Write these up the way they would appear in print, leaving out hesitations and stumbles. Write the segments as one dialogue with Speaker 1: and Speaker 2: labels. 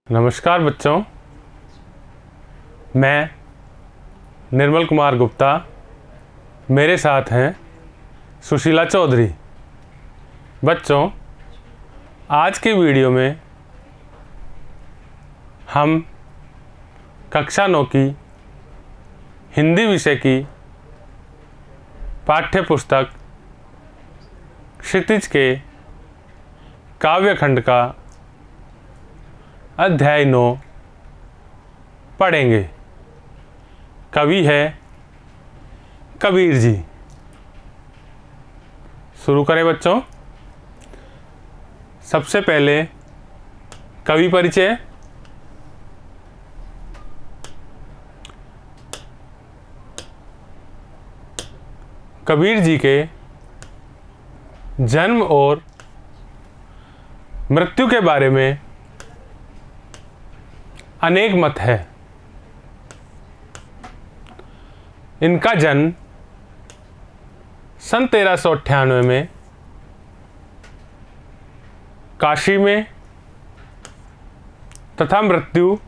Speaker 1: नमस्कार बच्चों, मैं निर्मल कुमार गुप्ता, मेरे साथ हैं सुशीला चौधरी। बच्चों, आज के वीडियो में हम कक्षा 9 की हिंदी विषय की पाठ्य पुस्तक क्षितिज के काव्यखंड का अध्याय 9 पढ़ेंगे। कवि है कबीर जी। शुरू करें बच्चों। सबसे पहले कवि परिचय। कबीर जी के जन्म और मृत्यु के बारे में अनेक मत है। इनका जन्म सन 1398 में काशी में तथा मृत्यु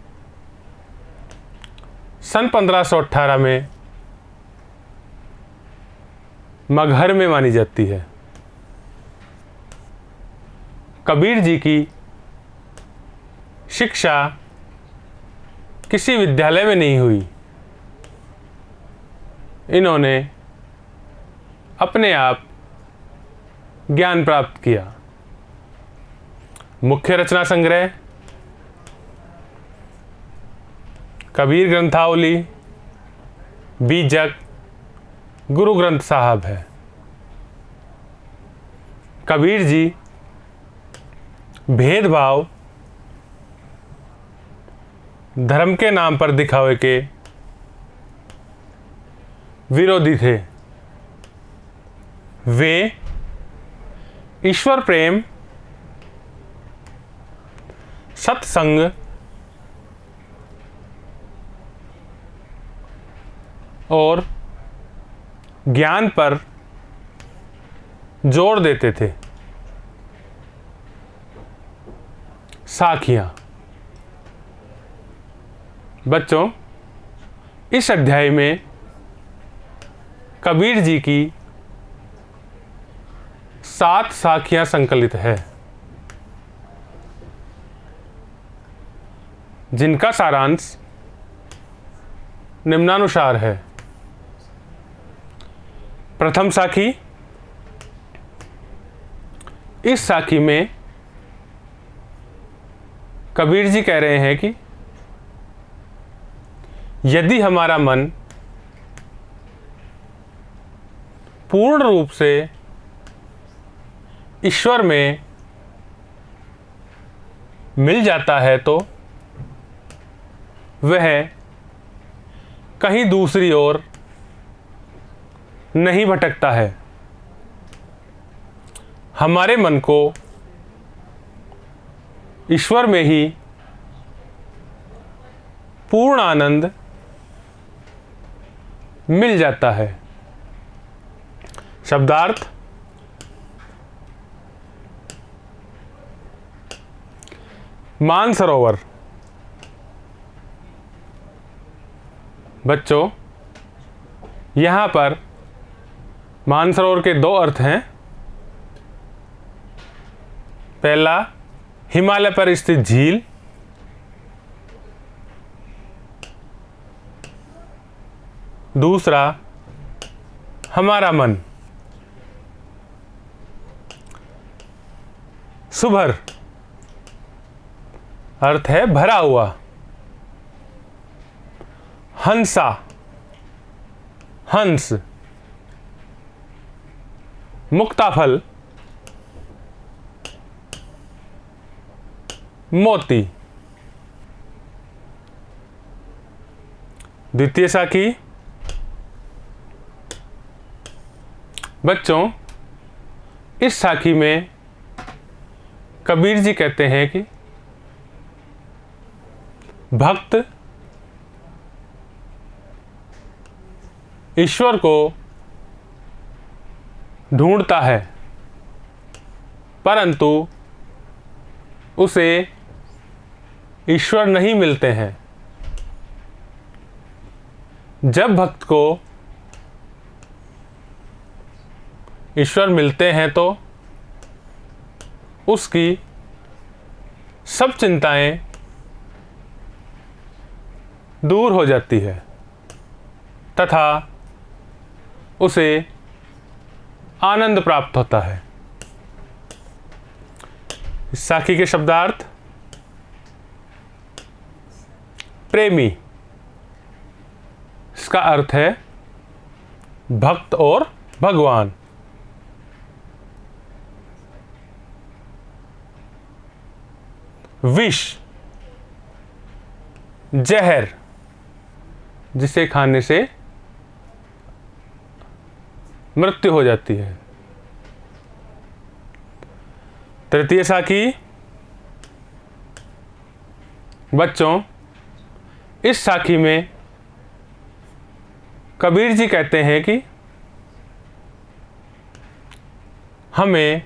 Speaker 1: सन 1518 में मगहर में मानी जाती है। कबीर जी की शिक्षा किसी विद्यालय में नहीं हुई। इन्होंने अपने आप ज्ञान प्राप्त किया। मुख्य रचना संग्रह कबीर ग्रंथावली, बीजक, गुरु ग्रंथ साहब है। कबीर जी भेदभाव, धर्म के नाम पर दिखावे के विरोधी थे। वे ईश्वर प्रेम, सत्संग और ज्ञान पर जोर देते थे। साखियां। बच्चों, इस अध्याय में कबीर जी की 7 साखियां संकलित है, जिनका सारांश निम्नानुसार है। प्रथम साखी। इस साखी में कबीर जी कह रहे हैं कि यदि हमारा मन पूर्ण रूप से ईश्वर में मिल जाता है तो वह कहीं दूसरी ओर नहीं भटकता है। हमारे मन को ईश्वर में ही पूर्ण आनंद मिल जाता है। शब्दार्थ। मानसरोवर। बच्चों, यहां पर मानसरोवर के 2 अर्थ हैं। पहला, हिमालय पर स्थित झील। दूसरा, हमारा मन। सुभर अर्थ है भरा हुआ। हंसा, हंस। मुक्ताफल, मोती। द्वितीय साखी। बच्चों, इस साखी में कबीर जी कहते हैं कि भक्त ईश्वर को ढूंढता है, परंतु उसे ईश्वर नहीं मिलते हैं। जब भक्त को ईश्वर मिलते हैं तो उसकी सब चिंताएं दूर हो जाती है तथा उसे आनंद प्राप्त होता है। इस साखी के शब्दार्थ: प्रेमी, इसका अर्थ है भक्त और भगवान। विष, जहर, जिसे खाने से मृत्यु हो जाती है। तृतीय साखी: बच्चों, इस साखी में कबीर जी कहते हैं कि हमें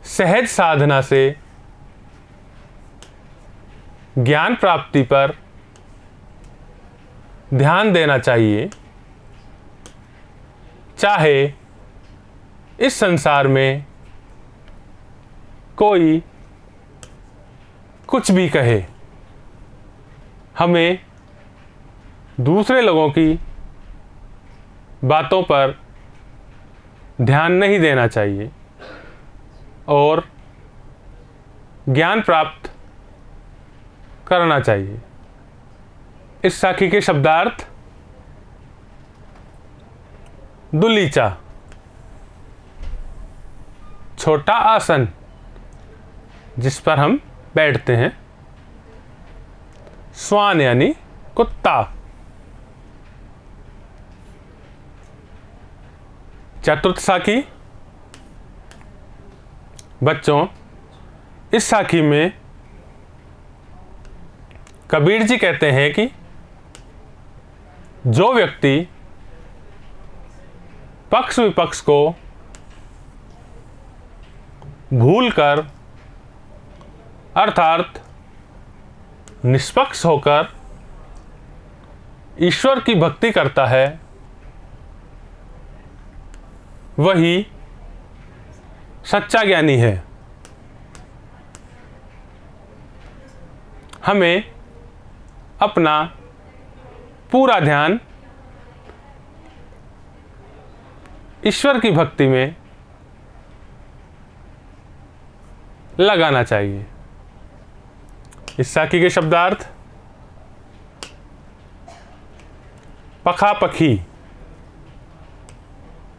Speaker 1: सहज साधना से ज्ञान प्राप्ति पर ध्यान देना चाहिए, चाहे इस संसार में कोई कुछ भी कहे। हमें दूसरे लोगों की बातों पर ध्यान नहीं देना चाहिए और ज्ञान प्राप्त करना चाहिए। इस साखी के शब्दार्थ: दुलीचा, छोटा आसन जिस पर हम बैठते हैं। स्वान यानी कुत्ता। चतुर्थ साखी: बच्चों, इस साखी में कबीर जी कहते हैं कि जो व्यक्ति पक्ष विपक्ष को भूलकर अर्थात निष्पक्ष होकर ईश्वर की भक्ति करता है, वही सच्चा ज्ञानी है। हमें अपना पूरा ध्यान ईश्वर की भक्ति में लगाना चाहिए। इस साखी के शब्दार्थ: पखापखी,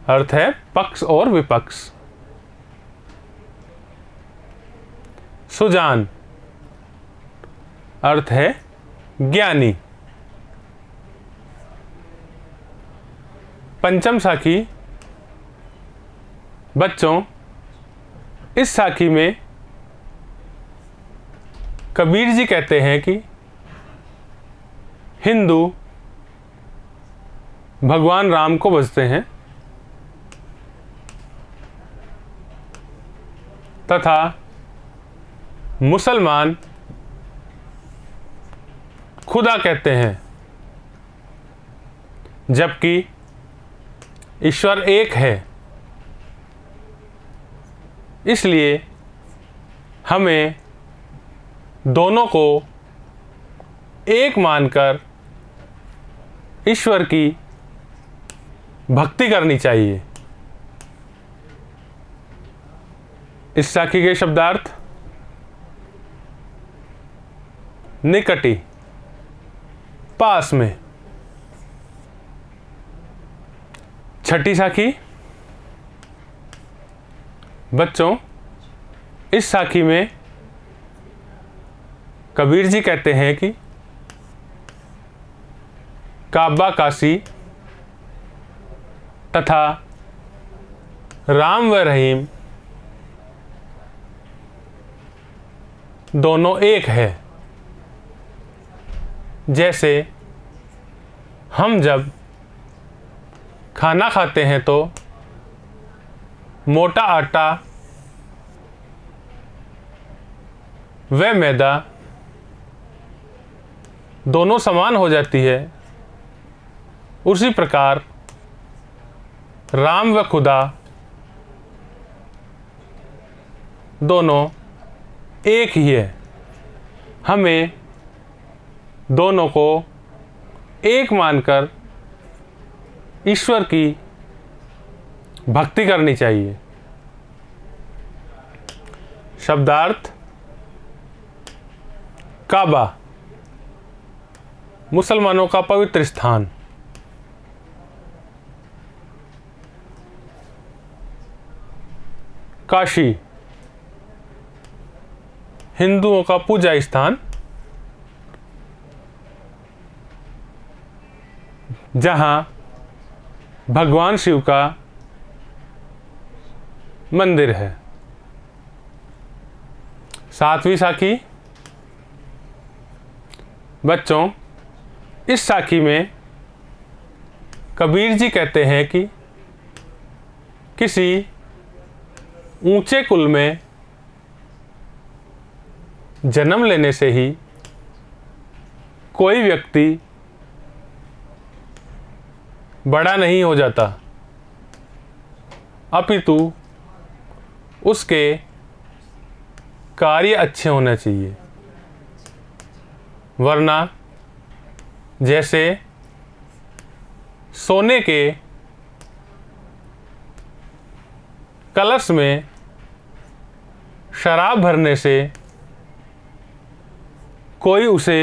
Speaker 1: अर्थ है पक्ष और विपक्ष। सुजान, अर्थ है ज्ञानी। पंचम साखी: बच्चों, इस साखी में कबीर जी कहते हैं कि हिंदू भगवान राम को भजते हैं तथा मुसलमान खुदा कहते हैं, जबकि ईश्वर एक है। इसलिए हमें दोनों को एक मानकर ईश्वर की भक्ति करनी चाहिए। इस साखी के शब्दार्थ: निकटी, पास में। छठी साखी: बच्चों, इस साखी में कबीर जी कहते हैं कि काबा काशी तथा राम व रहीम दोनों एक है। जैसे हम जब खाना खाते हैं तो मोटा आटा व मैदा दोनों समान हो जाती है, उसी प्रकार राम व खुदा दोनों एक ही है। हमें दोनों को एक मानकर ईश्वर की भक्ति करनी चाहिए। शब्दार्थ: काबा, मुसलमानों का पवित्र स्थान। काशी, हिंदुओं का पूजा स्थान, जहां भगवान शिव का मंदिर है। सातवीं साखी। बच्चों, इस साखी में कबीर जी कहते हैं कि किसी ऊंचे कुल में जन्म लेने से ही कोई व्यक्ति बड़ा नहीं हो जाता, अपितु उसके कार्य अच्छे होने चाहिए। वरना जैसे सोने के कलश में शराब भरने से कोई उसे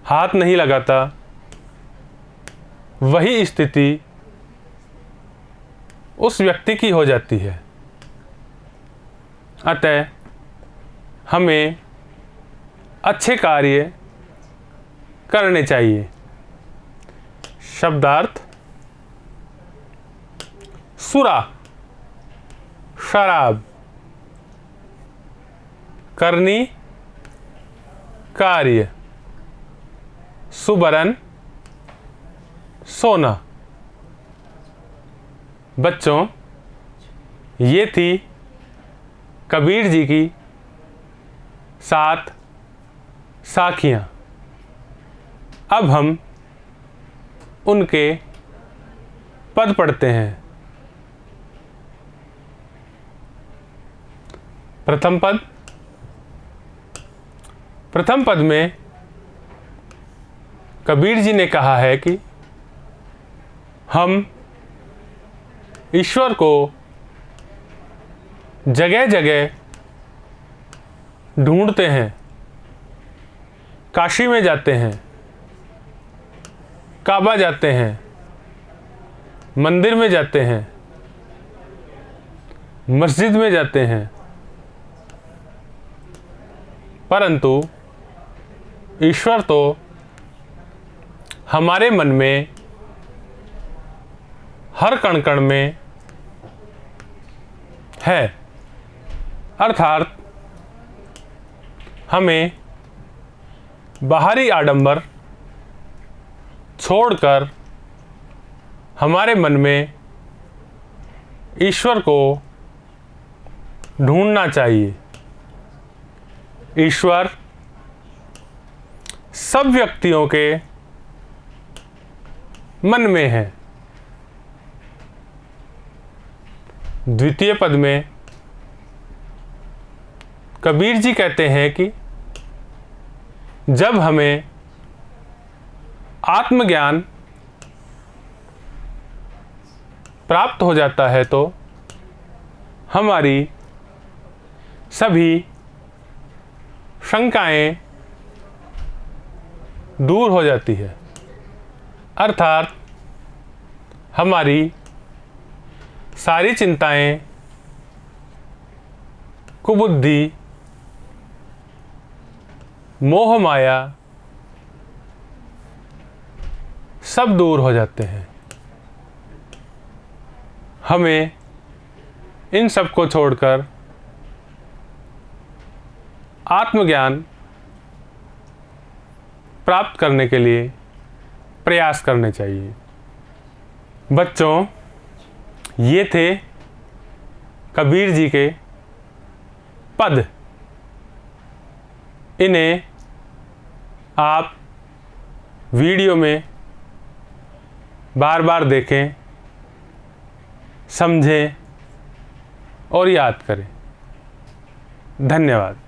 Speaker 1: हाथ नहीं लगाता, वही स्थिति उस व्यक्ति की हो जाती है। अतः हमें अच्छे कार्य करने चाहिए। शब्दार्थ: सुरा, शराब, करनी, कार्य, सुबरन, सोना। बच्चों, ये थी कबीर जी की 7 साखियाँ। अब हम उनके पद पढ़ते हैं। प्रथम पद। प्रथम पद में कबीर जी ने कहा है कि हम ईश्वर को जगह जगह ढूंढते हैं। काशी में जाते हैं, काबा जाते हैं, मंदिर में जाते हैं, मस्जिद में जाते हैं, परंतु ईश्वर तो हमारे मन में हर कण कण में है। अर्थात हमें बाहरी आडंबर छोड़कर हमारे मन में ईश्वर को ढूंढना चाहिए। ईश्वर सब व्यक्तियों के मन में है। द्वितीय पद में कबीर जी कहते हैं कि जब हमें आत्मज्ञान प्राप्त हो जाता है तो हमारी सभी शंकाएं दूर हो जाती है। अर्थात हमारी सारी चिंताएं, कुबुद्धि, मोह माया सब दूर हो जाते हैं। हमें इन सब को छोड़कर आत्मज्ञान प्राप्त करने के लिए प्रयास करने चाहिए। बच्चों, ये थे कबीर जी के पद। इन्हें आप वीडियो में बार बार देखें, समझें और याद करें। धन्यवाद।